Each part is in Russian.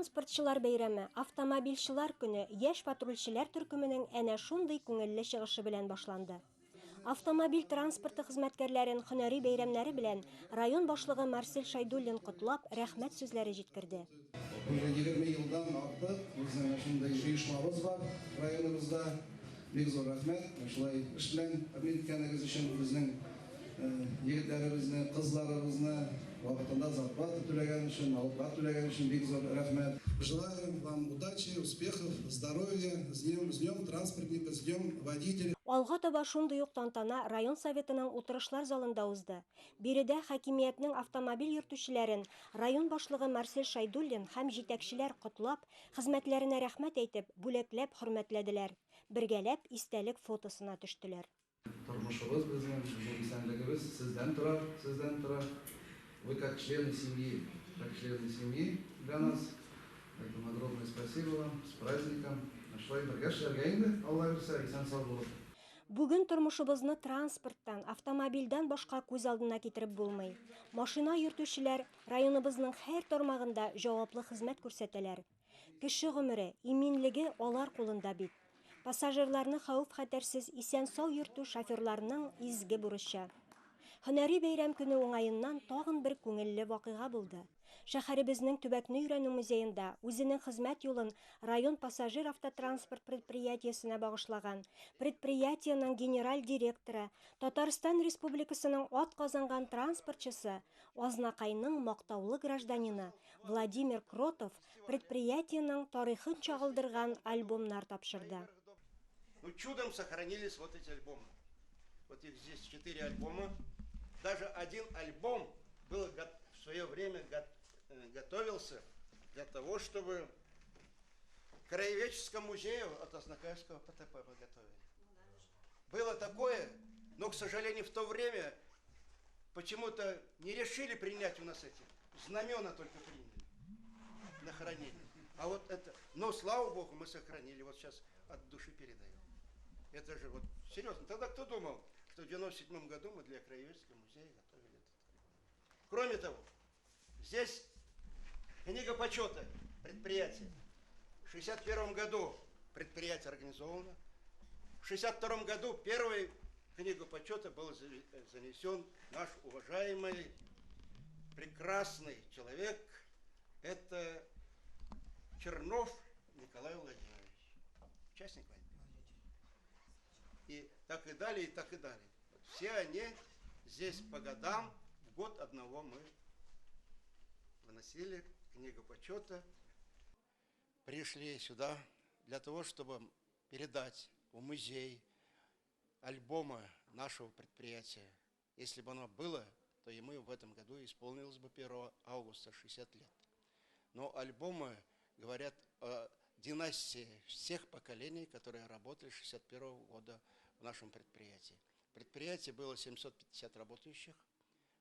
Транспортчылар бәйрәме, автомобильчылар көне яшь патрульчиләр төркеменең әнә шундый күңелле чыгышы белән башланды. Автомобиль транспорты хезмәткәрләрен һөнәри бәйрәмнәре белән район башлыгы Марсель Шайдуллин котлап, рәхмәт сүзләре җиткерде. Уже 20 елдан артык безнең шундый җыелмабыз бар районыбызда. Бик зур рәхмәт. Шулай эш белән әминкәнегез өчен безнең егетләребезне, кызларыбызны вакытында зарплата түләгән өчен, налоглар түләгән өчен бик зур рәхмәт. Желаю вам удачи, успехов, здоровья, с днем транспортника, с днем водителя. Алга таба шундый ук тантана район советының утырышлар залында узды. Биредә хакимиятның автомобиль йөртүчеләрен район башлыгы Марсель Шайдуллин һәм җитәкчеләр котлап, хезмәтләренә рәхмәт әйтеп, бүләкләп хөрмәтләделәр. Бергәләп истәлек фотосына төштеләр. Тормышыбыз безнең, исәнлегебез сездән тора. Вы как члены семьи для нас. Поэтому огромное спасибо вам, с праздником. Шулай бергә эшләргә инде, Алла бирсә, исән сау булып. Бүген тормышыбызны транспорттан, автомобильдән башка күз алдына китереп булмый. Машина йөртүчеләр районыбызның һәр тармагында җаваплы хезмәт күрсәтәләр. Кеше гомере, иминлеге алар кулында бит. Пассажирларны хәвеф-хәтәрсез исән-сау йөртү шоферларның изге бурычы. Һөнәри бәйрәм көне уңаеннан тагын бер күңелле вакыйга булды. Шәһәребезнең Төбәкне өйрәнү музеенда үзенең хезмәт юлын район пассажир автотранспорт предприятиесенә багышлаган предприятиенең генераль директоры, Татарстан Республикасының атказанган транспортчысы, Азнакайның мактаулы гражданины Владимир Кротов предприятиенең тарихын чагылдырган альбомнар тапшырды. Ну, чудом сохранились вот эти альбомы. Вот их здесь 4 альбома. Даже один альбом был в свое время готовился для того, чтобы краеведческому музею от Азнакайского ПТП подготовили. Было такое, но, к сожалению, в то время почему-то не решили принять у нас эти знамена, только приняли на хранение. А вот это, но слава Богу, мы сохранили, вот сейчас от души передаем. Это же вот серьезно. Тогда кто думал, что в 97 году мы для краеведческого музея готовили этот. Кроме того, здесь книга почета предприятия. В 61 году предприятие организовано. В 62 году первой книгу почета был занесен наш уважаемый, прекрасный человек. Это Чернов Николай Владимирович, участник войны. И так и далее, и так и далее. Все они здесь по годам, в год одного мы выносили книгу почета. Пришли сюда для того, чтобы передать в музей альбомы нашего предприятия. Если бы оно было, то и мы в этом году исполнилось бы 1 августа 60 лет. Но альбомы говорят о династии всех поколений, которые работали с 61 года в нашем предприятии. В предприятии было 750 работающих,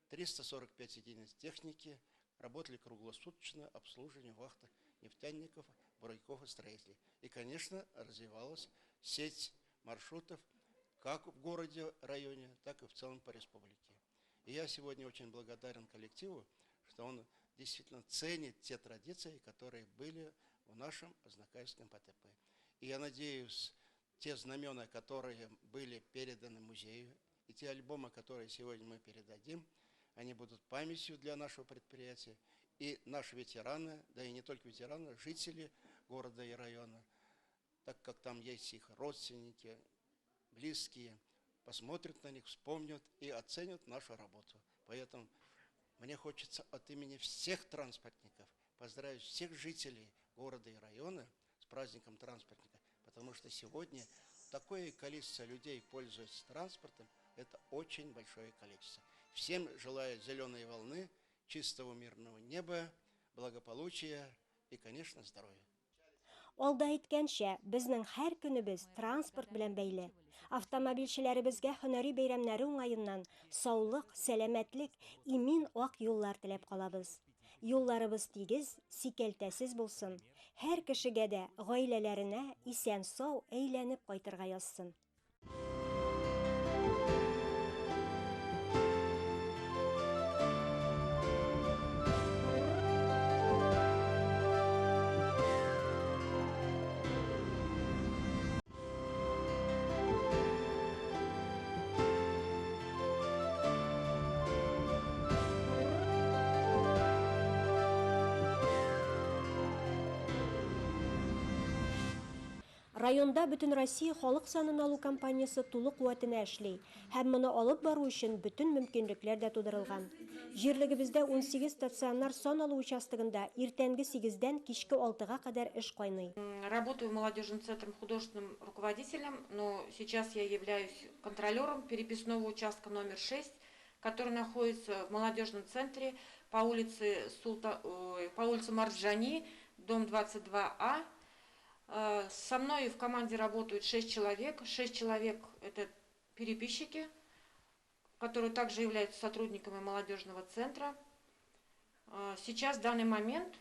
345 единиц техники, работали круглосуточно, обслуживание вахты нефтяников, буровиков и строителей. И, конечно, развивалась сеть маршрутов как в городе, районе, так и в целом по республике. И я сегодня очень благодарен коллективу, что он действительно ценит те традиции, которые были в нашем Азнакайском ПТП. И я надеюсь, те знамена, которые были переданы музею, и те альбомы, которые сегодня мы передадим, они будут памятью для нашего предприятия. И наши ветераны, да и не только ветераны, жители города и района, так как там есть их родственники, близкие, посмотрят на них, вспомнят и оценят нашу работу. Поэтому мне хочется от имени всех транспортников поздравить всех жителей города и района с праздником транспортника, потому что сегодня такое количество людей пользуются транспортом, это очень большое количество. Всем желаю зеленой волны, чистого мирного неба, благополучия и, конечно, здоровья. Алда әйткәнчә, безнең һәр көнебез транспорт белән бәйле. Автомобильчеләребезгә һөнәри бәйрәмнәре уңаеннан саулык, сәламәтлек, имин ак юллар теләп калабыз. Юлларыбыз тигез, сикәлтәсез булсын. Һәр кешегә дә гаиләләренә исән-сау әйләнеп кайтырга язсын. Районда Бүтін Россия халык санын алу кампаниясы тулы куәтенә эшли, һәм моны алып бару өчен бүтән мөмкинлекләр дә тудырылган. Җирлегебездә 18 стационар сан алу участогында иртәнге 8-дән кичке 6-га кадәр эш кайный. Работаю в молодежном центре художественным руководителем, но сейчас я являюсь контролером переписного участка номер 6, который находится в молодежном центре по улице Марджани, дом 22А. Со мной в команде работают 6 человек. 6 человек – это переписчики, которые также являются сотрудниками молодежного центра. Сейчас, в данный момент,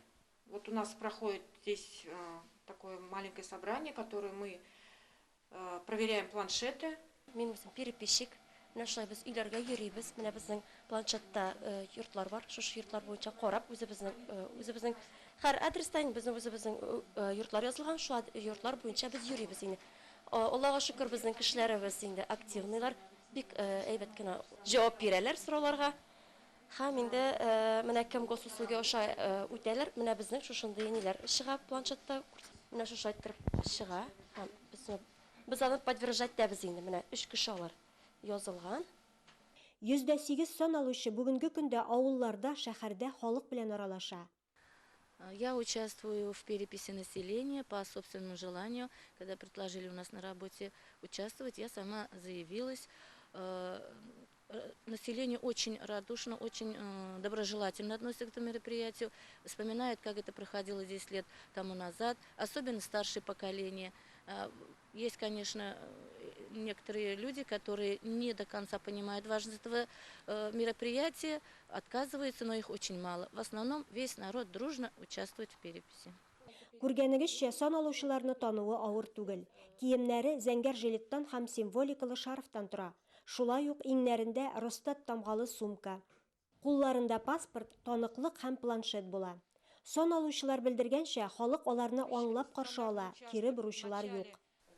вот у нас проходит здесь такое маленькое собрание, которое мы проверяем планшеты. Мен өзім переписчик. Менә шулай без өйләргә йөрибез. Менә безнең планшетта йортлар бар. Шушы йортлар буенча карап, үзебезнең һәр адрестан үзебезнең йортлар язылган. Шу йортлар буенча без йөрибез инде. Аллага шөкер, безнең кешеләребез инде активныйлар. Бик әйбәт кенә җавап бирәләр сорауларга. Һәм инде менә кем госуслугы аша үтәләр. Менә безнең шушындый ниләр чыга планшетта. Менә шушы итеп чыга. Һәм без аны подтверждать итәбез инде. Менә 3 кеше алар язылган. 8% сан алучы бүгенге көндә авылларда, шәһәрдә халык белән аралаша. Я участвую в переписи населения по собственному желанию. Когда предложили у нас на работе участвовать, я сама заявилась. Население очень радушно, очень доброжелательно относится к этому мероприятию. Вспоминает, как это проходило 10 лет тому назад, особенно старшее поколение. Есть, конечно, некоторые люди, которые не до конца понимают важность этого мероприятия, отказываются, но их очень мало. В основном весь народ дружно участвует в переписи. Күргәнегезчә, сан алучыларны тануы авыр түгел. Киемнәре зәңгәр жилеттан һәм символикалы шарфтан тора. Шулай ук иңнәрендә Росстат тамгалы сумка. Кулларында паспорт, таныклык һәм планшет була. Сан алучылар белдергәнчә, халык аларны аңлап каршы ала, кире буручылар юк.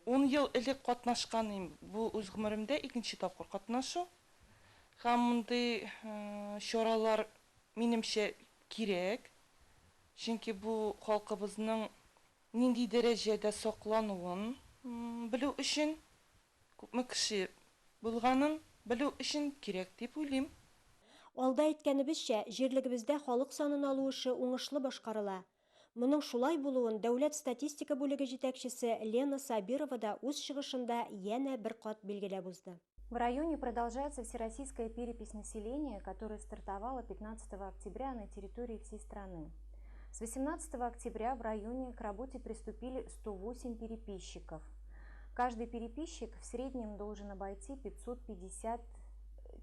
10 ел элек катнашканым, бу үз гомеремдә икенче тапкыр катнашу. Һәм мондый чаралар минемчә кирәк. Чөнки бу халкыбызның нинди дәрәҗәдә саклануын белү өчен, күпме кеше булганын белү өчен кирәк дип уйлыйм. Алда әйткәнебезчә, җирлегебездә халык санын алу эше уңышлы башкарыла. Моның шулай булуын дәүләт статистика бүлеге җитәкчесе Лена Сабирова да үз чыгышында янә бер кат билгеләп узды. В районе продолжается всероссийская перепись населения, которая стартовала 15 октября на территории всей страны. С 18 октября в районе к работе приступили 108 переписчиков. Каждый переписчик в среднем должен обойти 550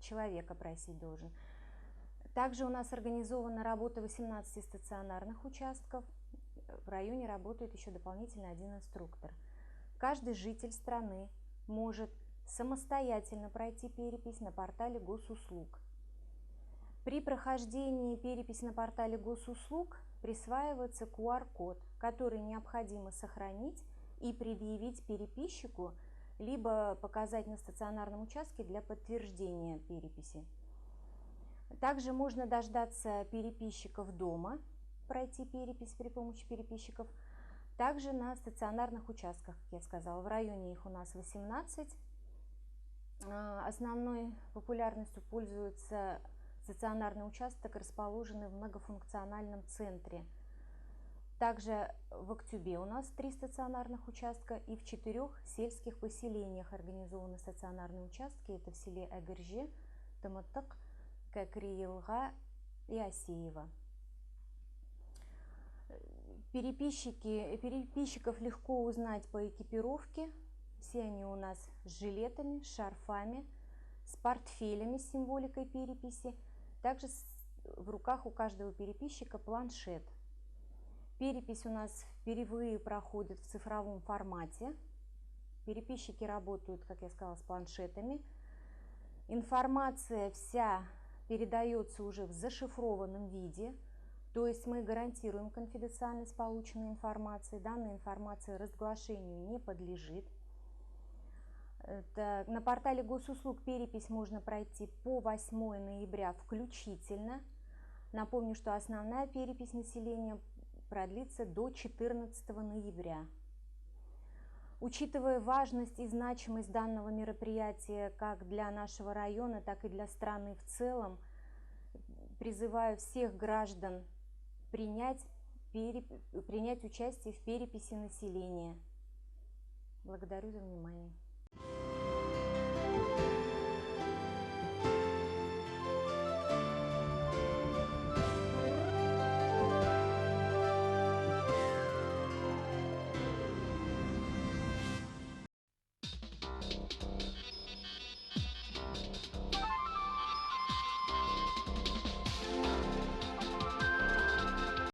человек, опросить должен. Также у нас организована работа 18 стационарных участков. В районе работает еще дополнительно 1 инструктор. Каждый житель страны может самостоятельно пройти перепись на портале госуслуг. При прохождении переписи на портале госуслуг присваивается QR-код, который необходимо сохранить и предъявить переписчику, либо показать на стационарном участке для подтверждения переписи. Также можно дождаться переписчиков дома, пройти перепись при помощи переписчиков. Также на стационарных участках, как я сказала, в районе их у нас 18. Основной популярностью пользуется стационарный участок, расположенный в многофункциональном центре. Также в Актюбе у нас 3 стационарных участка и в 4 сельских поселениях организованы стационарные участки. Это в селе Агыржи, Тымытык, Кәкриелга и Осеево. Переписчиков легко узнать по экипировке. Все они у нас с жилетами, с шарфами, с портфелями с символикой переписи. Также в руках у каждого переписчика планшет. Перепись у нас впервые проходит в цифровом формате. Переписчики работают, как я сказала, с планшетами. Информация вся передается уже в зашифрованном виде. То есть мы гарантируем конфиденциальность полученной информации. Данная информация разглашению не подлежит. На портале госуслуг перепись можно пройти по 8 ноября включительно. Напомню, что основная перепись населения продлится до 14 ноября. Учитывая важность и значимость данного мероприятия как для нашего района, так и для страны в целом, призываю всех граждан принять участие в переписи населения. Благодарю за внимание.